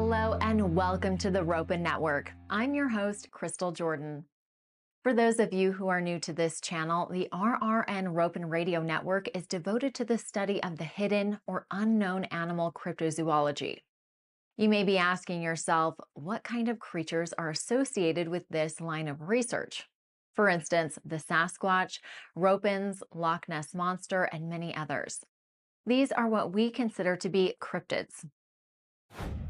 Hello and welcome to the Ropen Network. I'm your host, Crystal Jordan. For those of you who are new to this channel, the RRN Ropen Radio Network is devoted to the study of the hidden or unknown animal cryptozoology. You may be asking yourself, what kind of creatures are associated with this line of research? For instance, the Sasquatch, Ropens, Loch Ness Monster, and many others. These are what we consider to be cryptids.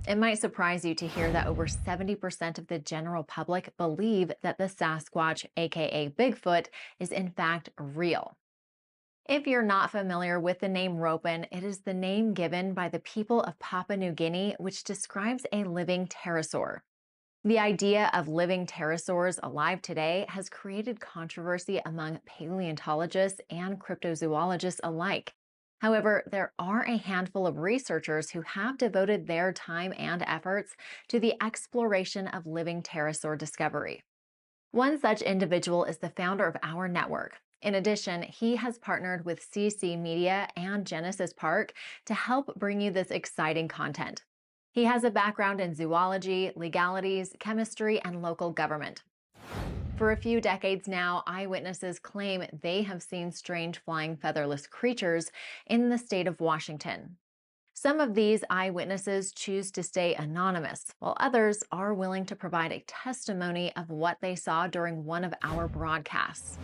It might surprise you to hear that over 70% of the general public believe that the Sasquatch, aka Bigfoot, is in fact real. If you're not familiar with the name Ropen, it is the name given by the people of Papua New Guinea, which describes a living pterosaur. The idea of living pterosaurs alive today has created controversy among paleontologists and cryptozoologists alike. However, there are a handful of researchers who have devoted their time and efforts to the exploration of living pterosaur discovery. One such individual is the founder of our network. In addition, he has partnered with CC Media and Genesis Park to help bring you this exciting content. He has a background in zoology, legalities, chemistry, and local government. For a few decades now, eyewitnesses claim they have seen strange flying featherless creatures in the state of Washington. Some of these eyewitnesses choose to stay anonymous, while others are willing to provide a testimony of what they saw during one of our broadcasts.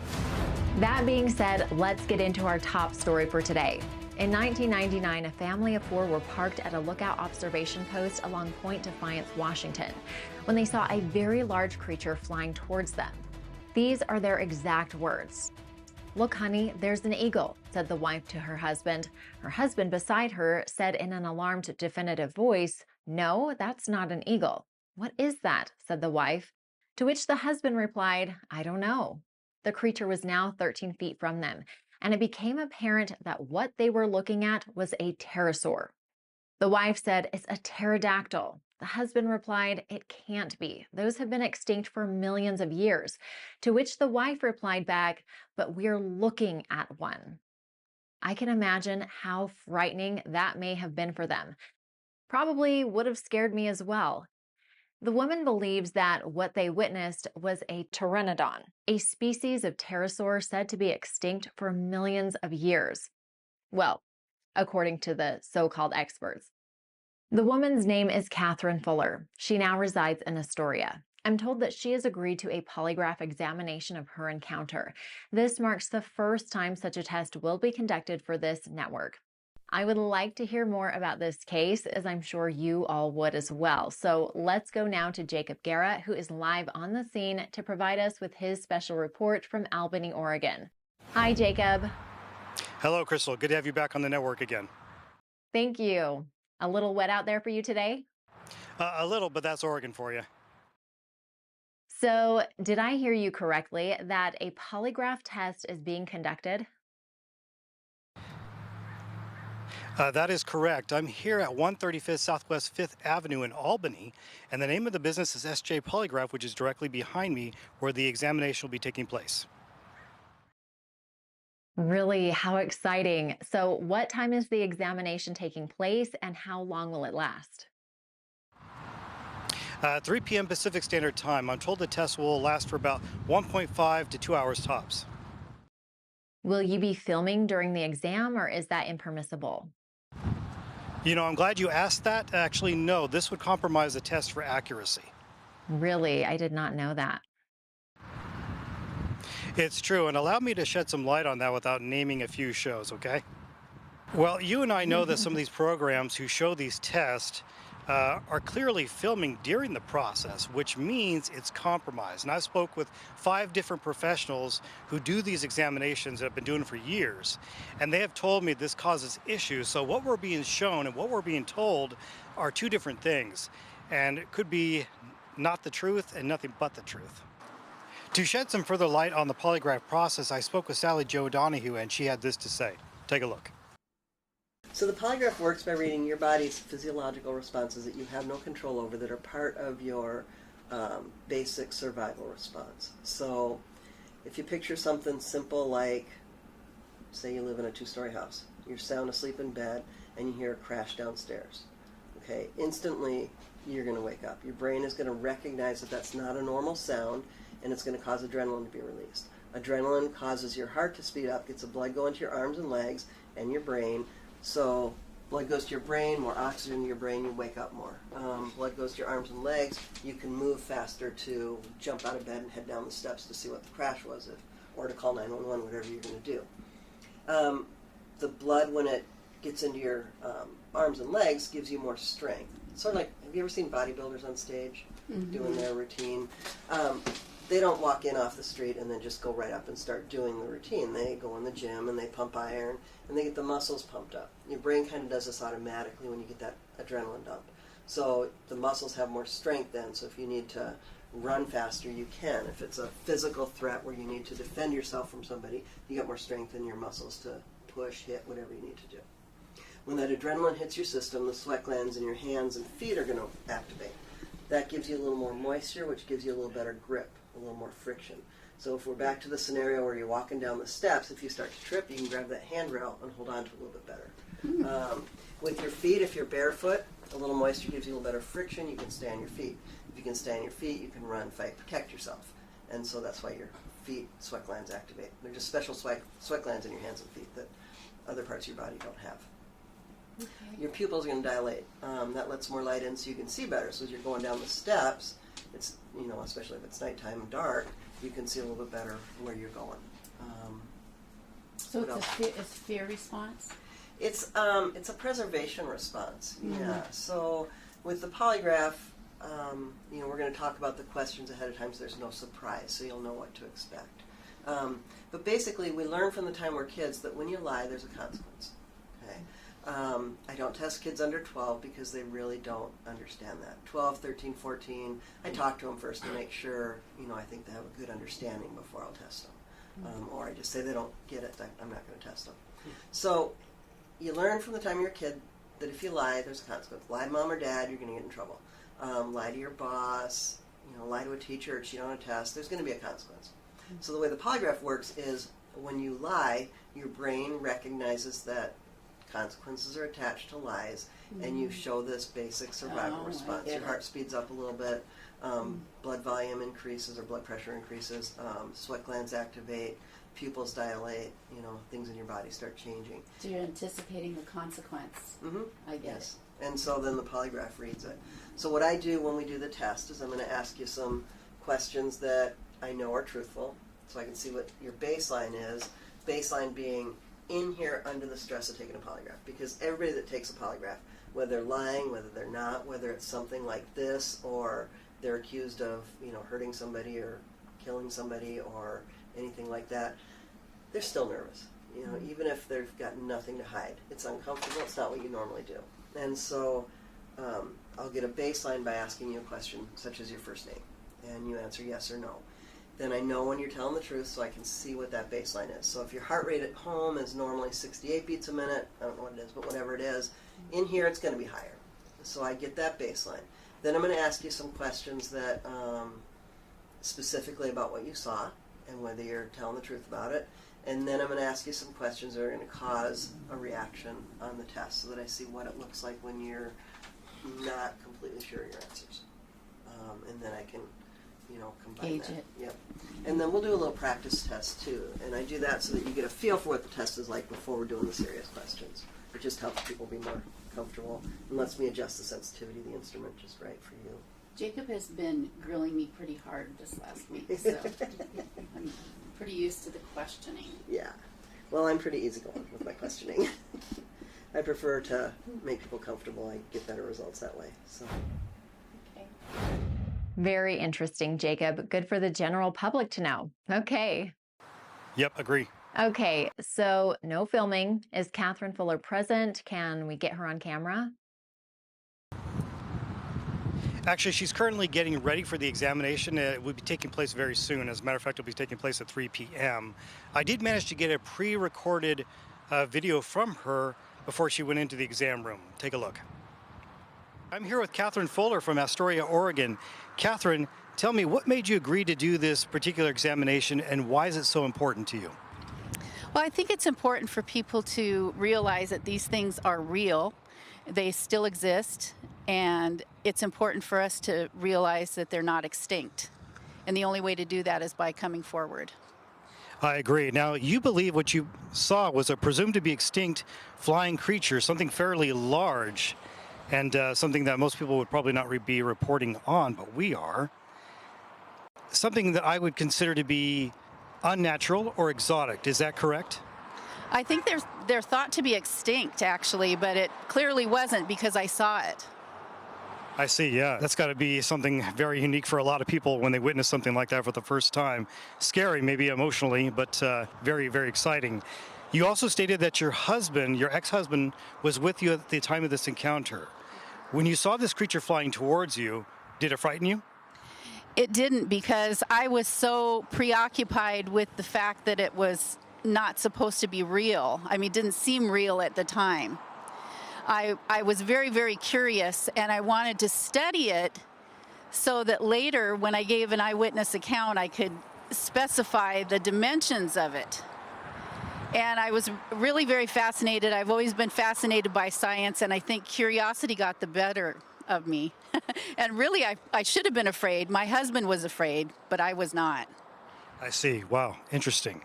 That being said, let's get into our top story for today. In 1999, a family of 4 were parked at a lookout observation post along Point Defiance, Washington, when they saw a very large creature flying towards them. These are their exact words. "Look, honey, there's an eagle," said the wife to her husband. Her husband beside her said in an alarmed, definitive voice, "No, that's not an eagle." "What is that?" said the wife, to which the husband replied, "I don't know." The creature was now 13 feet from them, and it became apparent that what they were looking at was a pterosaur. The wife said, "It's a pterodactyl." The husband replied, "It can't be. Those have been extinct for millions of years." To which the wife replied back, "But we're looking at one." I can imagine how frightening that may have been for them. Probably would have scared me as well. The woman believes that what they witnessed was a Pteranodon, a species of pterosaur said to be extinct for millions of years. Well, according to the so-called experts. The woman's name is Catherine Fuller. She now resides in Astoria. I'm told that she has agreed to a polygraph examination of her encounter. This marks the first time such a test will be conducted for this network. I would like to hear more about this case, as I'm sure you all would as well. So let's go now to Jacob Guerra, who is live on the scene to provide us with his special report from Albany, Oregon. Hi, Jacob. Hello, Crystal. Good to have you back on the network again. Thank you. A little wet out there for you today? A little, but that's Oregon for you. So, did I hear you correctly that a polygraph test is being conducted? That is correct. I'm here at 135th Southwest 5th Avenue in Albany, and the name of the business is SJ Polygraph, which is directly behind me where the examination will be taking place. Really? How exciting. So, what time is the examination taking place and how long will it last? 3 p.m. Pacific Standard Time. I'm told the test will last for about 1.5 to 2 hours tops. Will you be filming during the exam or is that impermissible? You know, I'm glad you asked that. Actually, no, this would compromise the test for accuracy. Really? I did not know that. It's true, and allow me to shed some light on that without naming a few shows, okay? Well, you and I know that some of these programs who show these tests are clearly filming during the process, which means it's compromised. And I spoke with 5 different professionals who do these examinations that have been doing it for years, and they have told me this causes issues. So what we're being shown and what we're being told are 2 different things, and it could be not the truth and nothing but the truth. To shed some further light on the polygraph process, I spoke with Sally Jo Donahue, and she had this to say. Take a look. So the polygraph works by reading your body's physiological responses that you have no control over, that are part of your basic survival response. So if you picture something simple like, say you live in a 2-story house, you're sound asleep in bed and you hear a crash downstairs. Okay, instantly you're going to wake up. Your brain is going to recognize that that's not a normal sound, and it's going to cause adrenaline to be released. Adrenaline causes your heart to speed up, gets the blood going to your arms and legs and your brain. So blood goes to your brain, more oxygen to your brain, you wake up more. Blood goes to your arms and legs, you can move faster to jump out of bed and head down the steps to see what the crash was, or to call 911, whatever you're going to do. The blood, when it gets into your arms and legs, gives you more strength. Sort of like, have you ever seen bodybuilders on stage doing their routine? They don't walk in off the street and then just go right up and start doing the routine. They go in the gym and they pump iron and they get the muscles pumped up. Your brain kind of does this automatically when you get that adrenaline dump. So the muscles have more strength then, so if you need to run faster, you can. If it's a physical threat where you need to defend yourself from somebody, you get more strength in your muscles to push, hit, whatever you need to do. When that adrenaline hits your system, the sweat glands in your hands and feet are going to activate. That gives you a little more moisture, which gives you a little better grip, a little more friction. So if we're back to the scenario where you're walking down the steps, if you start to trip, you can grab that handrail and hold on to it a little bit better. With your feet, if you're barefoot, a little moisture gives you a little better friction. You can stay on your feet. If you can stay on your feet, you can run, fight, protect yourself. And so that's why your feet sweat glands activate. They're just special sweat glands in your hands and feet that other parts of your body don't have. Okay. Your pupils are going to dilate. That lets more light in so you can see better. So as you're going down the steps, it's, especially if it's nighttime and dark, you can see a little bit better where you're going. So it's a fear response? It's a preservation response. Yeah. So with the polygraph, we're going to talk about the questions ahead of time so there's no surprise, so you'll know what to expect. But basically, we learn from the time we're kids that when you lie, there's a consequence. Okay. I don't test kids under 12 because they really don't understand that. 12, 13, 14, I talk to them first to make sure, I think they have a good understanding before I'll test them. Or I just say they don't get it, I'm not going to test them. So you learn from the time you're a kid that if you lie, there's a consequence. Lie to mom or dad, you're going to get in trouble. Lie to your boss, lie to a teacher or cheat on a test, there's going to be a consequence. So the way the polygraph works is when you lie, your brain recognizes that consequences are attached to lies, and you show this basic survival response. Your heart speeds up a little bit, blood volume increases or blood pressure increases, sweat glands activate, pupils dilate, things in your body start changing. So you're anticipating the consequence. I get it. And so then the polygraph reads it. So what I do when we do the test is I'm going to ask you some questions that I know are truthful, so I can see what your baseline is. Baseline being in here under the stress of taking a polygraph, because everybody that takes a polygraph, whether they're lying, whether they're not, whether it's something like this, or they're accused of hurting somebody or killing somebody or anything like that, they're still nervous. Even if they've got nothing to hide, it's uncomfortable. It's not what you normally do. And so I'll get a baseline by asking you a question such as your first name, and you answer yes or no. Then I know when you're telling the truth, so I can see what that baseline is. So if your heart rate at home is normally 68 beats a minute, I don't know what it is, but whatever it is, in here it's going to be higher. So I get that baseline. Then I'm going to ask you some questions that specifically about what you saw and whether you're telling the truth about it. And then I'm going to ask you some questions that are going to cause a reaction on the test so that I see what it looks like when you're not completely sure of your answers. And then I can combine Gauge that. it. Yep. And then we'll do a little practice test too. And I do that so that you get a feel for what the test is like before we're doing the serious questions. It just helps people be more comfortable and lets me adjust the sensitivity of the instrument just right for you. Jacob has been grilling me pretty hard this last week, so I'm pretty used to the questioning. Yeah. Well, I'm pretty easygoing with my questioning. I prefer to make people comfortable. I get better results that way. So. Okay. Very interesting, Jacob. Good for the general public to know. Okay. Yep, agree. Okay, so no filming. Is Catherine Fuller present? Can we get her on camera? Actually, she's currently getting ready for the examination. It will be taking place very soon. As a matter of fact, it'll be taking place at 3 p.m. I did manage to get a pre-recorded video from her before she went into the exam room. Take a look. I'm here with Catherine Fuller from Astoria, Oregon. Catherine, tell me, what made you agree to do this particular examination, and why is it so important to you? Well, I think it's important for people to realize that these things are real. They still exist, And it's important for us to realize that they're not extinct. And the only way to do that is by coming forward. I agree. Now, you believe what you saw was a presumed to be extinct flying creature, something fairly large, and something that most people would probably not be reporting on, but we are. Something that I would consider to be unnatural or exotic. Is that correct? I think they're thought to be extinct, actually, but it clearly wasn't because I saw it. I see, yeah. That's got to be something very unique for a lot of people when they witness something like that for the first time. Scary, maybe emotionally, but very, very exciting. You also stated that your husband, your ex-husband, was with you at the time of this encounter. When you saw this creature flying towards you, did it frighten you? It didn't, because I was so preoccupied with the fact that it was not supposed to be real. I mean, it didn't seem real at the time. I was very, very curious, and I wanted to study it so that later, when I gave an eyewitness account, I could specify the dimensions of it. And I was really very fascinated. I've always been fascinated by science, and I think curiosity got the better of me. And really, I should have been afraid. My husband was afraid, but I was not. I see. Wow, interesting.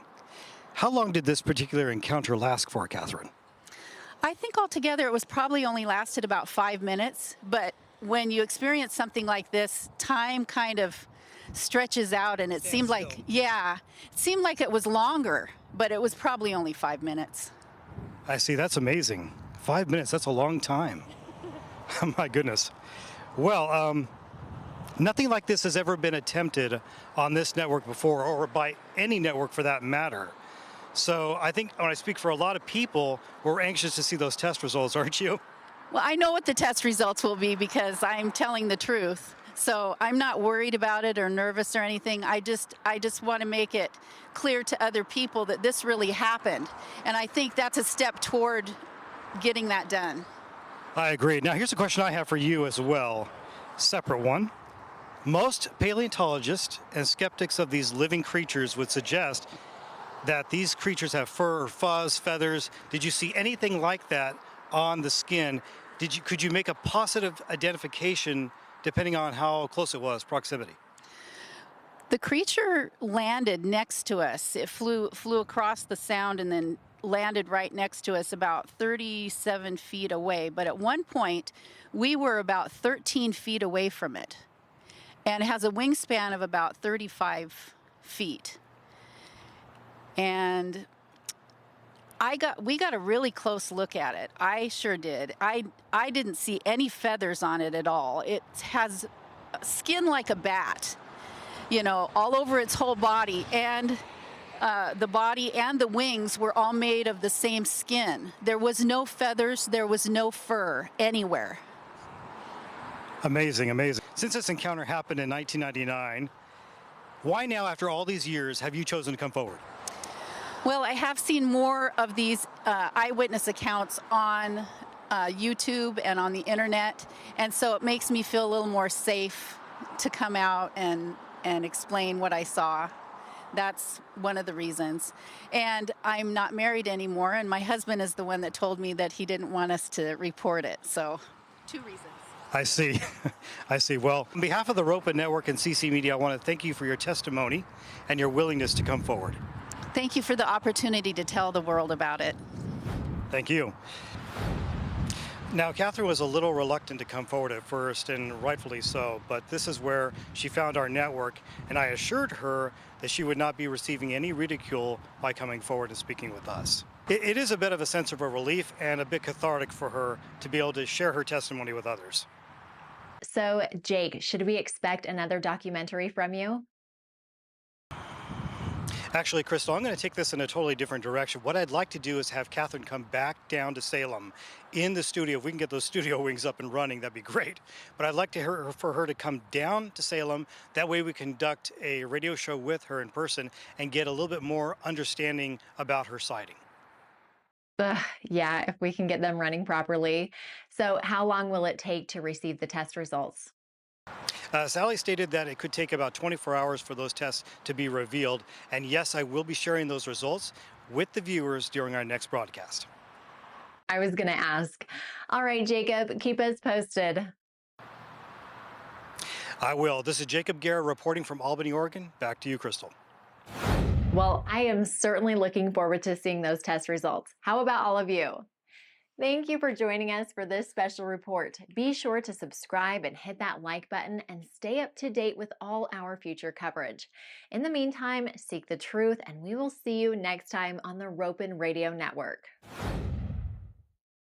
How long did this particular encounter last for, Catherine? I think altogether it was probably only lasted about 5 minutes, but when you experience something like this, time kind of stretches out, and it seemed like, it seemed like it was longer, but it was probably only 5 minutes. I see. That's amazing. 5 minutes, that's a long time. My goodness. Well, nothing like this has ever been attempted on this network before, or by any network for that matter. So I think when I speak for a lot of people, we're anxious to see those test results, aren't you? Well, I know what the test results will be because I'm telling the truth. So I'm not worried about it or nervous or anything. I just want to make it clear to other people that this really happened. And I think that's a step toward getting that done. I agree. Now, here's a question I have for you as well. Separate one. Most paleontologists and skeptics of these living creatures would suggest that these creatures have fur, fuzz, feathers. Did you see anything like that on the skin? Could you make a positive identification depending on how close it was, proximity? The creature landed next to us. It flew across the sound and then landed right next to us about 37 feet away. But at one point, we were about 13 feet away from it. And it has a wingspan of about 35 feet. And we got a really close look at it. I sure did. I didn't see any feathers on it at all. It has skin like a bat, all over its whole body. And the body and the wings were all made of the same skin. There was no feathers. There was no fur anywhere. Amazing, amazing. Since this encounter happened in 1999, why now, after all these years, have you chosen to come forward? Well, I have seen more of these eyewitness accounts on YouTube and on the internet, and so it makes me feel a little more safe to come out and explain what I saw. That's one of the reasons. And I'm not married anymore, and my husband is the one that told me that he didn't want us to report it. So, 2 reasons. I see. I see. Well, on behalf of the Ropen Network and CC Media, I want to thank you for your testimony and your willingness to come forward. Thank you for the opportunity to tell the world about it. Thank you. Now, Catherine was a little reluctant to come forward at first, and rightfully so, but this is where she found our network, and I assured her that she would not be receiving any ridicule by coming forward and speaking with us. It is a bit of a sense of a relief and a bit cathartic for her to be able to share her testimony with others. So, Jake, should we expect another documentary from you? Actually, Crystal, I'm going to take this in a totally different direction. What I'd like to do is have Catherine come back down to Salem in the studio. If we can get those studio wings up and running, that'd be great. But I'd like for her to come down to Salem. That way we conduct a radio show with her in person and get a little bit more understanding about her sighting. Yeah, if we can get them running properly. So how long will it take to receive the test results? Sally stated that it could take about 24 hours for those tests to be revealed. And yes, I will be sharing those results with the viewers during our next broadcast. I was going to ask. All right, Jacob, keep us posted. I will. This is Jacob Guerra reporting from Albany, Oregon. Back to you, Crystal. Well, I am certainly looking forward to seeing those test results. How about all of you? Thank you for joining us for this special report. Be sure to subscribe and hit that like button and stay up to date with all our future coverage. In the meantime, seek the truth, and we will see you next time on the Ropen Radio Network.